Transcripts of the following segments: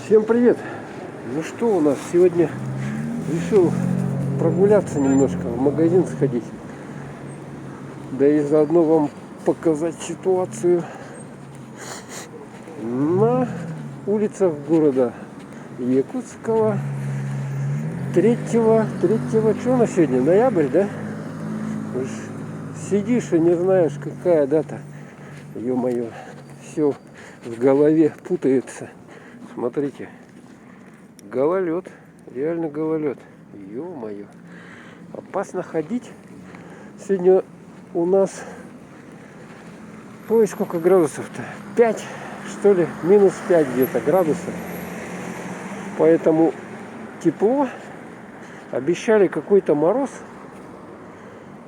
Всем привет! Ну что у нас сегодня? Решил прогуляться немножко, в магазин сходить. Да и заодно вам показать ситуацию на улицах города Якутского. 3-го, что на сегодня? Ноябрь, да? Уж сидишь и не знаешь, какая дата. Ё-моё, все в голове путается. Смотрите. Гололед, реально гололед. Ё-моё. Опасно ходить. Сегодня у нас, ой, сколько градусов-то? 5, что ли? Минус 5 где-то градусов. Поэтому тепло. Обещали какой-то мороз.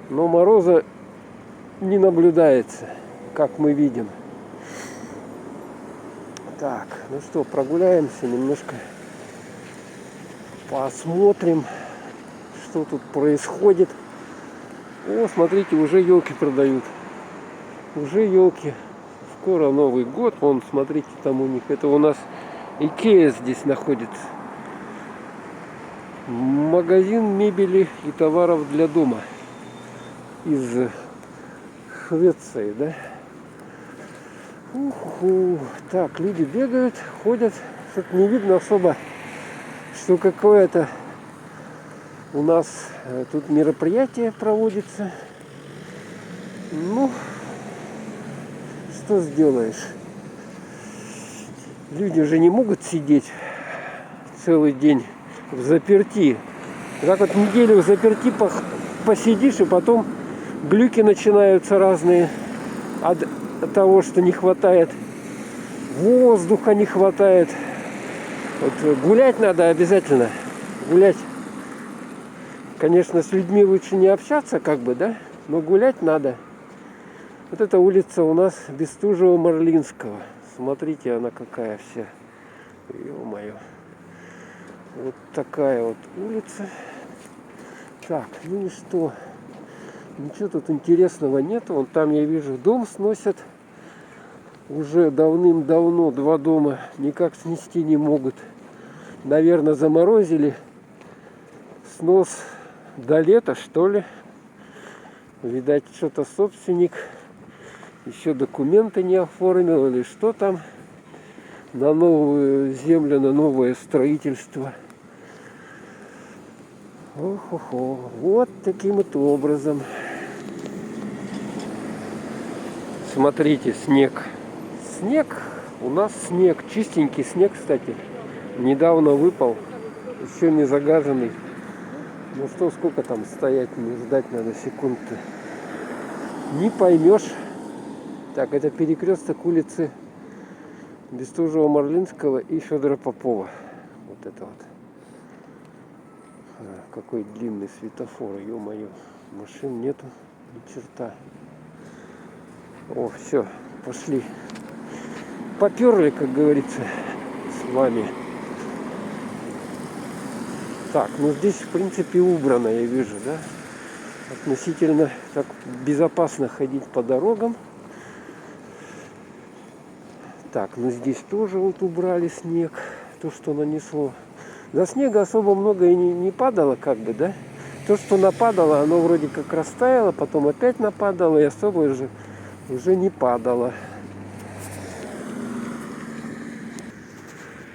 Но мороза не наблюдается, как мы видим. Так, ну что, прогуляемся немножко. Посмотрим, что тут происходит. О, смотрите, уже елки продают. Уже елки. Скоро Новый год. Вон, смотрите, там у них. Это у нас Икея здесь находится. Магазин мебели и товаров для дома. Из Швеции, да? Уху. Так, люди бегают, ходят. Что-то не видно особо, что какое-то у нас тут мероприятие проводится. Ну, что сделаешь? Люди уже не могут сидеть целый день в заперти. Так вот неделю в заперти посидишь, и потом глюки начинаются разные от того, что не хватает воздуха, не хватает. Вот гулять надо обязательно. Гулять. Конечно, с людьми лучше не общаться, как бы, да? Но гулять надо. Вот эта улица у нас Бестужева-Марлинского. Смотрите, она какая вся. Ё-моё. Вот такая вот улица. Так, ну и что? Ничего тут интересного нет. Вон там я вижу, дом сносят. Уже давным-давно 2 дома никак снести не могут. Наверное, заморозили снос до лета, что ли. Видать, что-то собственник еще документы не оформил или что там. На новую землю, на новое строительство. Ох-охо. Вот таким вот образом. Смотрите, снег. Снег. У нас снег. Чистенький снег, кстати. Недавно выпал. Еще не загаженный. Ну что, сколько там стоять, не ждать надо секунд-то. Не поймешь. Так, это перекресток улицы Бестужева-Марлинского и Федора Попова. Вот это вот. Какой длинный светофор, ё-моё. Машин нету, ни черта. О, все, пошли. Поперли, как говорится, с вами. Так, ну здесь, в принципе, убрано, я вижу, да? Относительно так безопасно ходить по дорогам. Так, ну здесь тоже вот убрали снег, то, что нанесло. За снега особо много и не падало, как бы, да? То, что нападало, оно вроде как растаяло, потом опять нападало, и особо уже не падало.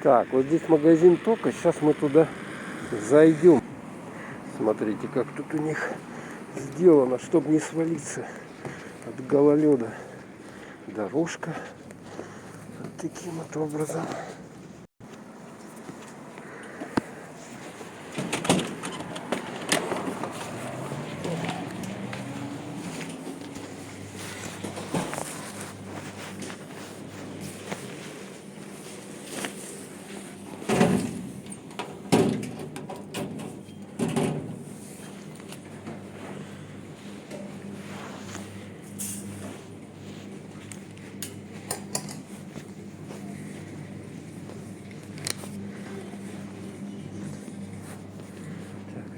Так, вот здесь магазин Тока, сейчас мы туда зайдем. Смотрите, как тут у них сделано, чтобы не свалиться от гололеда. Дорожка вот таким вот образом.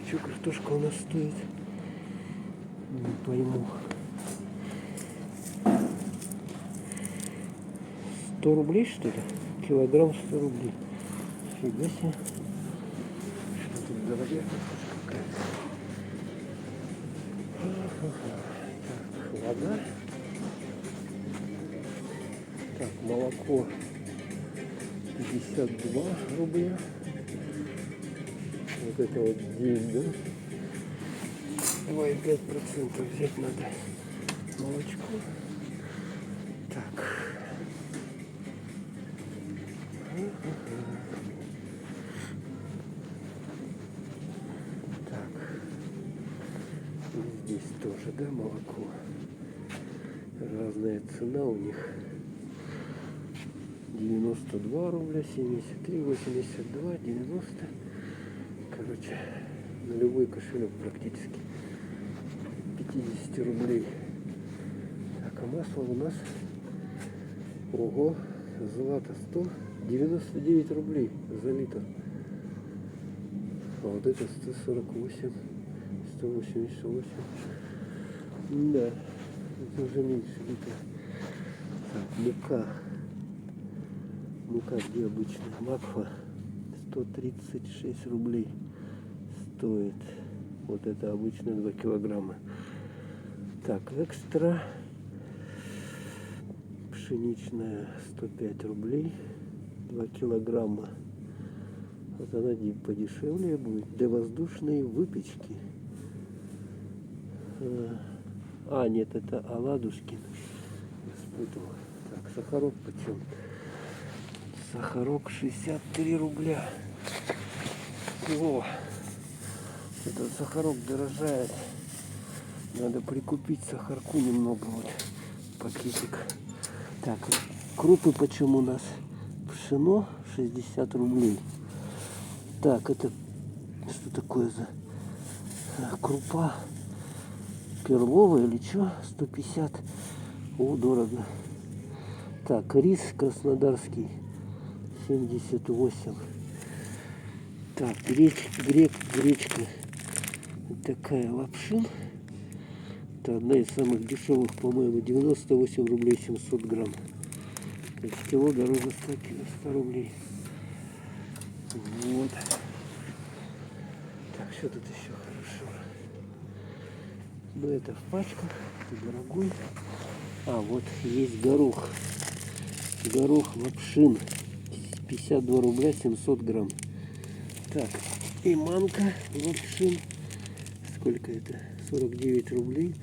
Что картошка у нас стоит? Не пойму. 100 рублей, что ли? Килограмм 100 рублей. Фига себе. Что тут дорогая какая-то. Так, вода. Так, молоко 52 рубля. Вот это вот деньги. 2,5% взять надо молочко. Так. Так. И здесь тоже, да, молоко. Разная цена у них. 92 рубля, 73, 82, 90. Короче, на любой кошелек практически. 50 рублей. Так, а масло у нас, ого, злато 199 рублей за литр. А вот это 148, 188. Да, это уже меньше литра. Так, мука. Мука где обычная? Макфа 136 рублей стоит. Вот это обычно 2 килограмма. Так, экстра пшеничная 105 рублей 2 килограмма. Вот она подешевле будет. Для воздушной выпечки. Нет, это Аладушкин. Спутал. Так, сахарок почем? Сахарок 63 рубля. О, этот сахарок дорожает. Надо прикупить сахарку немного, вот, пакетик. Так, крупы почем у нас? Пшено 60 рублей. Так, это что такое за крупа? Перловая или что? 150. О, дорого. Так, рис краснодарский 78. Так, гречка. Такая лапшин. Это одна из самых дешевых, по-моему, 98 рублей 700 грамм. То есть кило дороже 100 рублей. Вот. Так, что тут еще хорошо? Ну, это в пачках, это дорогой. А, вот есть горох. Горох лапшин. 52 рубля 700 грамм. Так, и манка лапшин. Сколько это? 49 рублей.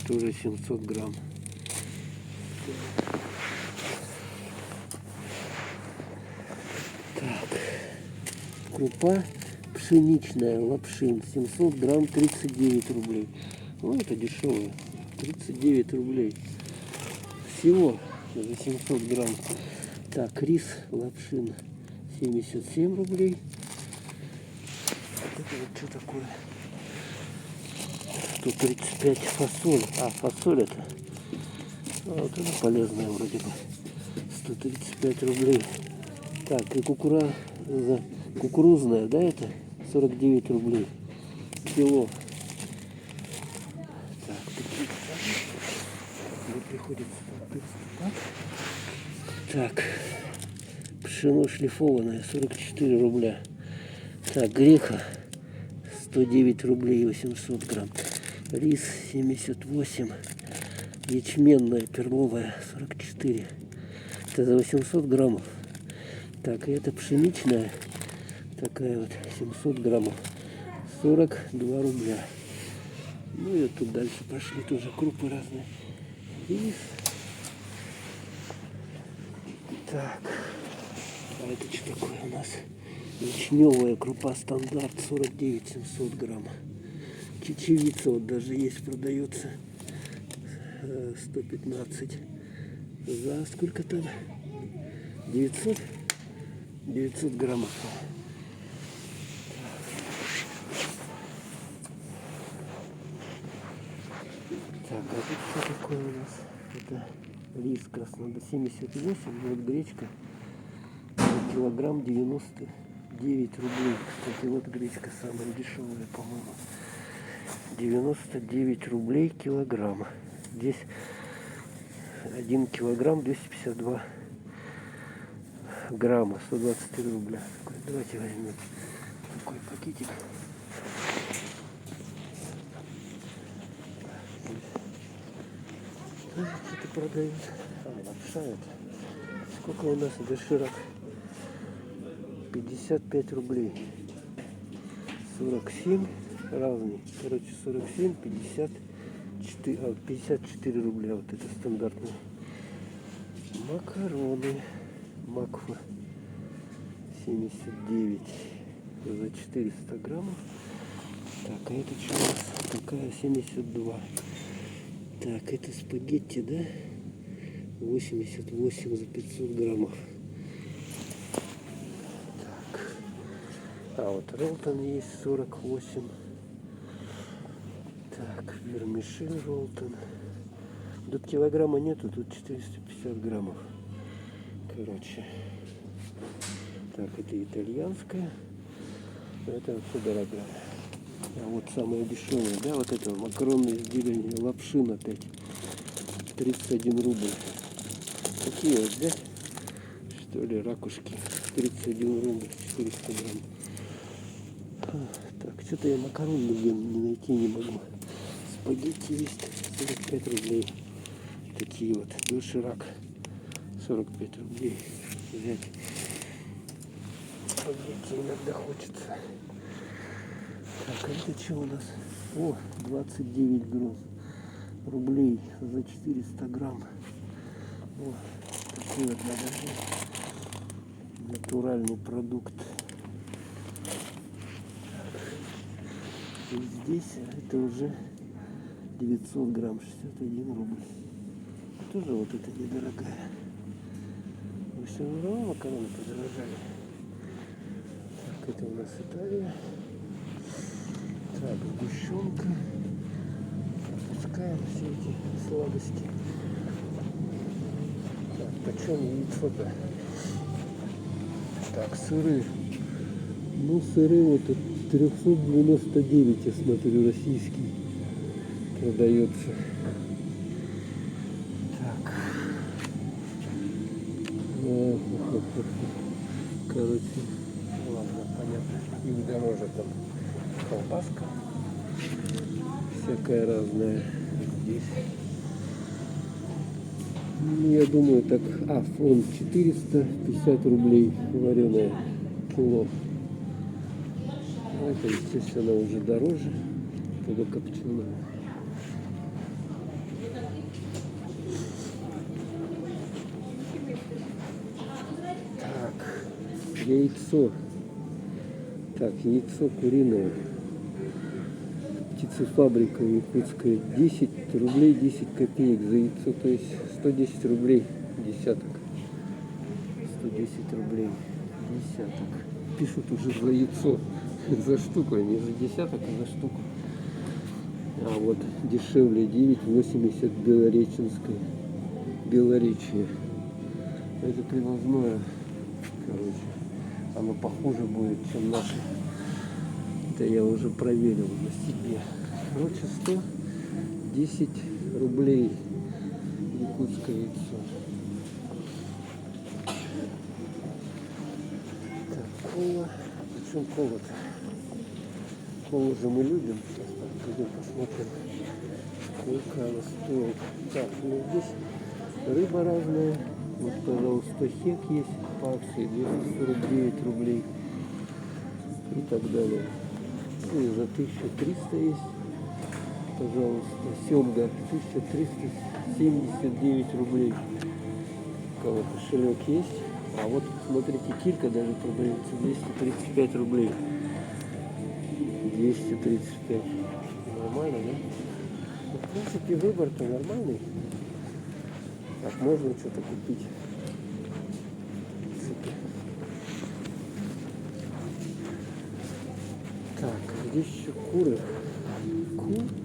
Тоже 700 грамм. Так. Крупа пшеничная лапшин. 700 грамм 39 рублей. Ну, это дешевое. 39 рублей. Всего за 700 грамм. Так, рис лапшин 77 рублей. Это вот что такое? 135 фасоль. А, фасоль это. Вот это полезная вроде бы. 135 рублей. Так, и кукурузная, да, это? 49 рублей. Кило. Так, такие цены. Приходится покупать. Так, пшено шлифованное 44 рубля. Так, греха 109 рублей 800 грамм. Рис 78. Ячменная перловая 44. Это за 800 граммов. Так, и это пшеничная. Такая вот 700 граммов. 42 рубля. Ну и тут дальше пошли тоже крупы разные. Рис. Так. А это что такое у нас? Ячневая крупа стандарт 49 700 грамм. Чечевица вот даже есть, продается 115. За сколько там? 900 граммов. Так, а тут что такое у нас? Это рис Краснодар 78, вот гречка. Килограмм 99 рублей. Кстати, вот гречка самая дешевая, по-моему. 99 рублей килограмм. Здесь 1 килограмм 252 грамма, 123 рубля. Давайте возьмем такой пакетик. Что-то продают. Лапша это. Сколько у нас доширак? 55 рублей. 47 разный. Короче, 47, 54, 54 рубля. Вот это стандартный. Макароны. Макфа 79 за 400 граммов. Так, а это что у нас? Какая? 72. Так, это спагетти, да? 88 за 500 граммов. Так. А вот ролтон есть 48. Так, вермишель ролтон. Тут килограмма нету, тут 450 граммов. Короче. Так, это итальянская. Это вообще дорогая. А вот самое дешевое, да, вот это макаронные изделия, лапшин опять. 31 рубль. Такие вот, да? Что ли, ракушки. 31 рубль, 400 грамм. Так, что-то я макарон не найти не могу. Спагетти есть 45 рублей. Такие вот, доширак 45 рублей взять. Спагетти иногда хочется. Так, а это что у нас? О, 29 рублей за 400 грамм. О, такой вот надо. Натуральный продукт. И здесь это уже 900 грамм, 61 рубль. Тоже вот это недорогая. В общем, равно макароны подорожали. Так, это у нас Италия. Так, сгущенка. Пропускаем все эти сладости. Так, почем яйцо-то? Так, сыры. Ну, сыры вот 399, я смотрю, российский продается. Так. Короче, ладно, понятно. Их дороже там колбаска. Всякая разная здесь. Ну, я думаю, так, фон 450 рублей вареное кило. Это, естественно, уже дороже, полукопченое. Так, яйцо. Так, яйцо куриное. Птицефабрика якутская. 10 рублей 10 копеек за яйцо. То есть 110 рублей десяток. 110 рублей десяток. Пишут уже за яйцо. За штуку, не за десяток, а за штуку. А вот дешевле 9,80 белореченское. Белоречье. Это привозное. Короче, оно похуже будет, чем наше. Это я уже проверил на себе. Короче, 110 рублей якутское яйцо. Так, кола. Причем кола-то? Колу же мы любим. Сейчас так пойдем посмотрим, сколько она стоит. Так, ну здесь рыба разная. Вот, пожалуйста, хек есть по акции 249 рублей и так далее. Ну и за 1300 есть, пожалуйста, семга 1379 рублей. У кого кошелек есть. А вот смотрите, килька даже продается 235 рублей. 235. Нормально, да? Ну, в принципе, выбор-то нормальный. Так, можно что-то купить. Так, здесь еще куры.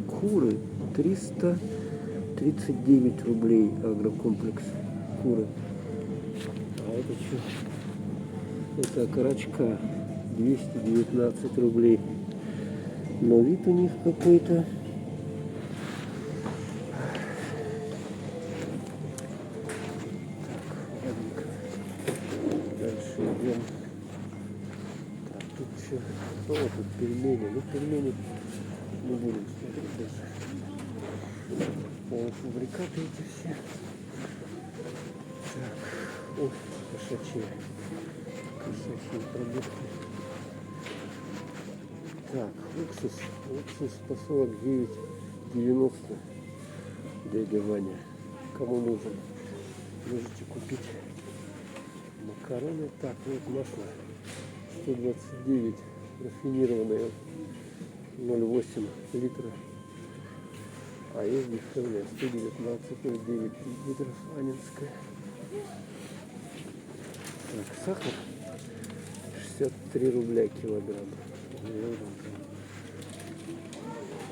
Куры 339 рублей агрокомплекс. Куры. А это что? Это окорочка 219 рублей. Но вид у них какой-то. тут что? О, тут пельмени. Ну, пельмени не будем смотреть даже. Полуфабрикаты эти все. Так. Ух, кошачьи продукты. Так, уксус по 49,90. Дядя Ваня. Кому нужен? Можете купить макароны. Так, вот масло 129 рафинированное 0,8 литра. А есть дешевле 119,09 литров Анинская. Так, сахар 63 рубля килограмм.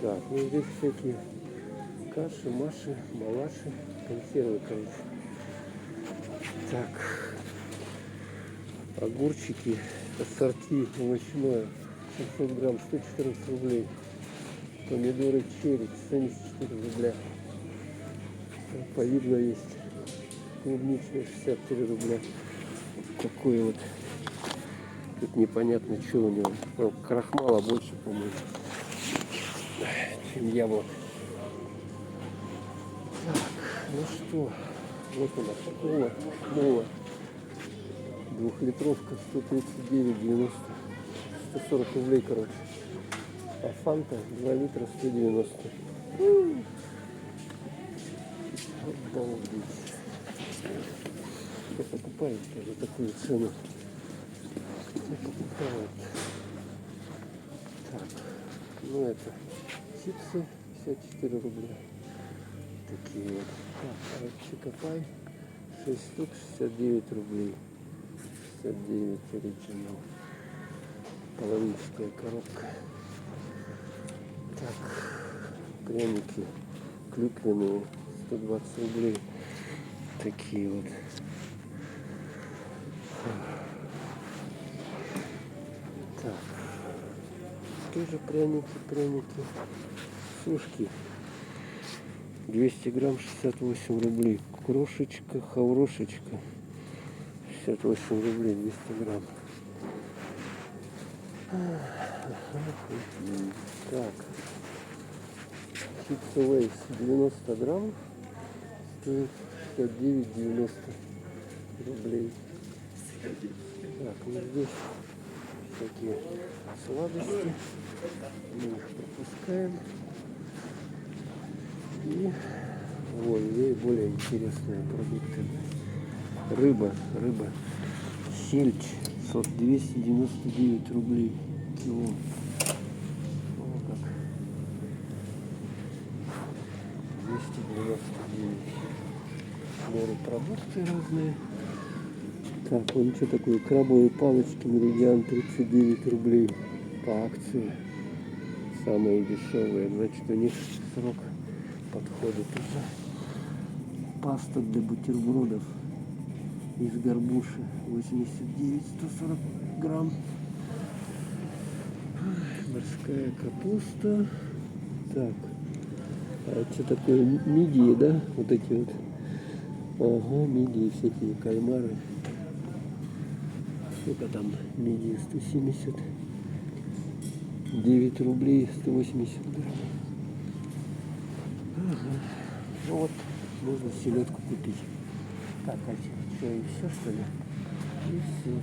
Так, ну здесь всякие каши, маши, малаши, консервы, короче. Так, огурчики, ассорти овощное 700 грамм, 114 рублей. Помидоры черри 74 рубля. Повидло есть. Клубничные 63 рубля. Какой вот. Тут непонятно, что у него. Ну, крахмала больше, по-моему, чем яблок. Так, ну что. Вот она, кола. 2-литровка 139,90. 140 рублей, короче. А фанта 2 литра 190. Обалдеть. Кто покупает за такую цену? Кто покупает? Так, ну это чипсы 54 рубля. Такие вот. Так, чикопай 6 штук 69 рублей. 69 оригинал. Половинчатая коробка. Так, пряники клюквенные 120 рублей. Такие вот. Так, тоже пряники. Сушки 200 грамм 68 рублей. Крошечка, хаврошечка 68 рублей 200 грамм. Так, чипсы Лейс 90 грамм стоит 59,90 рублей. Так, ну здесь всякие сладости, мы их пропускаем. И вот здесь более интересные продукты. Рыба, сельдь 299 рублей кило. Вот как. 299. Морепродукты разные. Так, вон что такое? Крабовые палочки Меридиан 39 рублей по акции. Самые дешевые. Значит, у них срок подходит уже. Паста для бутербродов из горбуши 89-140 грамм. Морская капуста. Так, а это что такое? Мидии, да? Вот эти вот. Ага, мидии, всякие кальмары. Сколько там мидии? 179 рублей 180 грамм. Ага. Ну вот, можно селедку купить. Так, а что, и все, что ли? И все.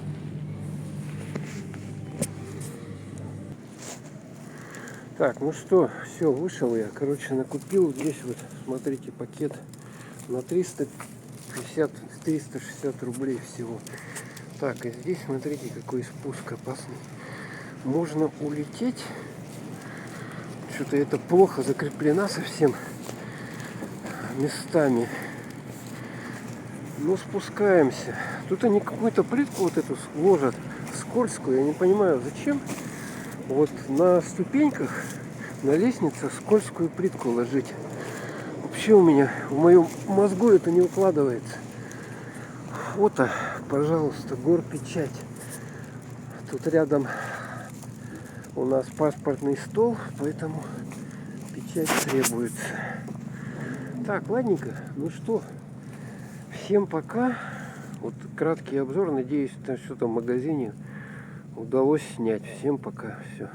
Так, ну что, все, вышел я. Короче, накупил здесь вот, смотрите, пакет на 360 рублей всего. Так, и здесь, смотрите, какой спуск опасный. Можно улететь. Что-то это плохо закреплено совсем местами. Ну, спускаемся. Тут они какую-то плитку вот эту ложат, скользкую. Я не понимаю, зачем вот на ступеньках, на лестнице скользкую плитку ложить. Вообще у меня, в моем мозгу это не укладывается. Фото, пожалуйста, горпечать. Тут рядом у нас паспортный стол, поэтому печать требуется. Так, ладненько. Ну что, всем пока. Вот краткий обзор. Надеюсь, что-то в магазине удалось снять. Всем пока. Все.